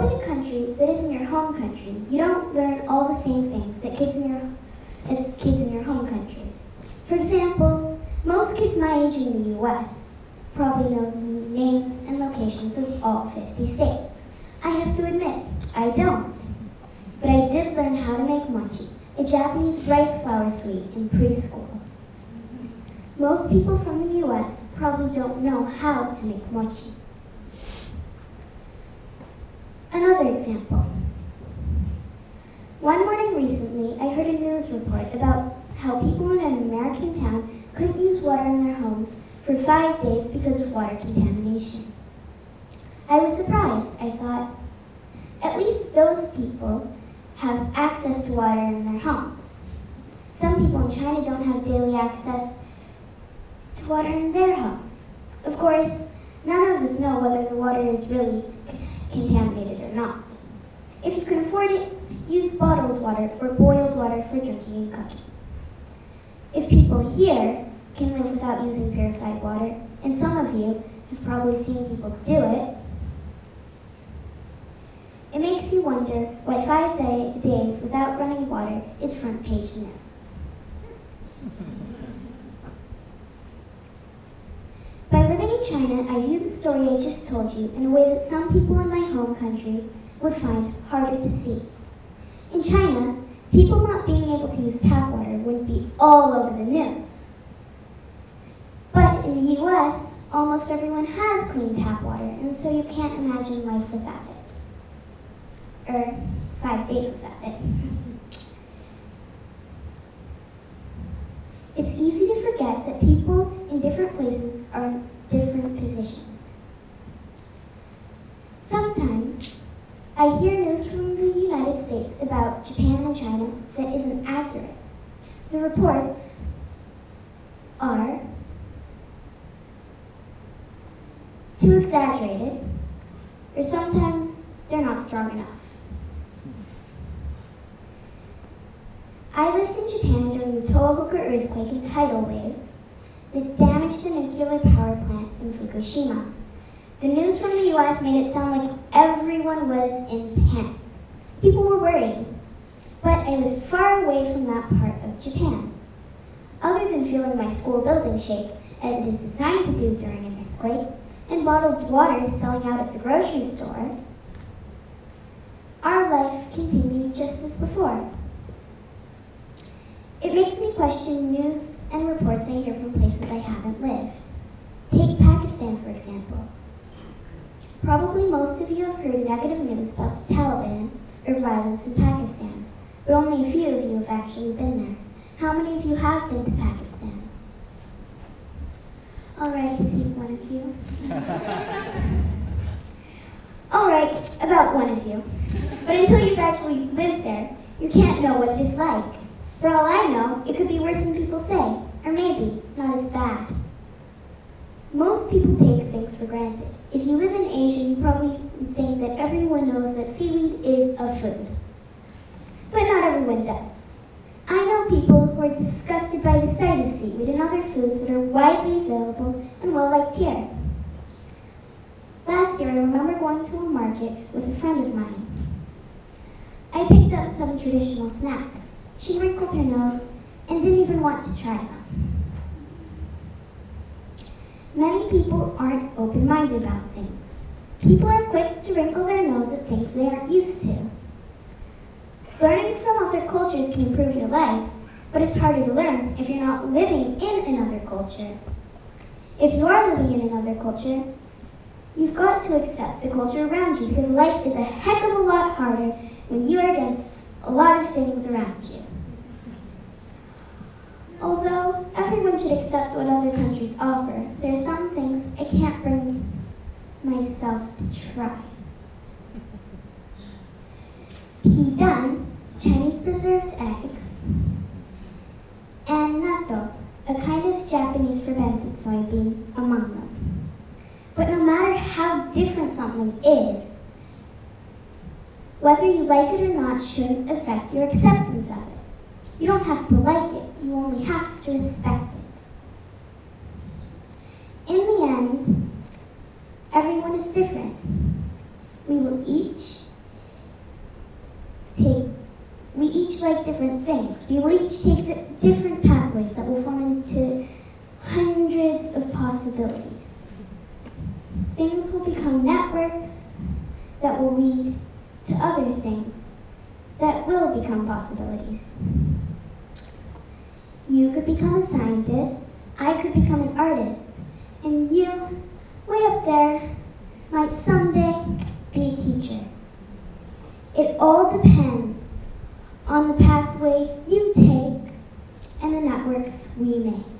up in a country that isn't your home country, you don't learn all the same things that as kids in your home country. For example, most kids my age in the US probably know the names and locations of all 50 states. I have to admit, I don't. But I did learn how to make mochi, a Japanese rice flour sweet, in preschool. Most people from the US probably don't know how to make mochi. Another example. One morning recently, I heard a news report about how people in an American town couldn't use water in their homes for 5 days because of water contamination. I was surprised. I thought, at least those people have access to water in their homes. Some people in China don't have daily access to water in their homes. Of course, none of us know whether the water is really contaminated or not. If you can afford it, use bottled water or boiled water for drinking and cooking. If people here can live without using purified water, and some of you have probably seen people do it, it makes you wonder why 5 days without running water is front page news. By living in China, I view the story I just told you in a way that some people in my home country would find harder to see. In China, people not being able to use tap water wouldn't be all over the news. But in the US, almost everyone has clean tap water, and so you can't imagine life without it. Or 5 days without it. It's easy to forget that people in different places are in different positions. Sometimes, I hear news from the United States about Japan and China that isn't accurate. The reports are too exaggerated, or sometimes they're not strong enough. I lived in Japan during the Tohoku earthquake and tidal waves that damaged the nuclear power plant in Fukushima. The news from the US made it sound like everyone was in panic. People were worried, but I lived far away from that part of Japan. Other than feeling my school building shake, as it is designed to do during an earthquake, and bottled water selling out at the grocery store, our life continued just as before. It makes me question news and reports I hear from places I haven't lived. Take Pakistan, for example. Probably most of you have heard negative news about the Taliban or violence in Pakistan, but only a few of you have actually been there. How many of you have been to Pakistan? All right, I see one of you. All right, about one of you. But until you've actually lived there, you can't know what it is like. For all I know, it could be worse than people say, or maybe not as bad. Most people take things for granted. If you live in Asia, you probably think that everyone knows that seaweed is a food. But not everyone does. I know people who are disgusted by the sight of seaweed and other foods that are widely available and well-liked here. Last year, I remember going to a market with a friend of mine. I picked up some traditional snacks. She wrinkled her nose and didn't even want to try them. Many people aren't open-minded about things. People are quick to wrinkle their nose at things they aren't used to. Learning from other cultures can improve your life, but it's harder to learn if you're not living in another culture. If you are living in another culture, you've got to accept the culture around you, because life is a heck of a lot harder when you are against a lot of things around you. Although everyone should accept what other countries offer, there are some things I can't bring myself to try. Pidan, Chinese preserved eggs, and natto, a kind of Japanese fermented soybean, among them. But no matter how different something is, whether you like it or not shouldn't affect your acceptance of it. You don't have to like it, you only have to respect it. In the end, everyone is different. We will each each like different things. We will each take the different pathways that will form into hundreds of possibilities. Things will become networks that will lead to other things that will become possibilities. You could become a scientist, I could become an artist, and you, way up there, might someday be a teacher. It all depends on the pathway you take and the networks we make.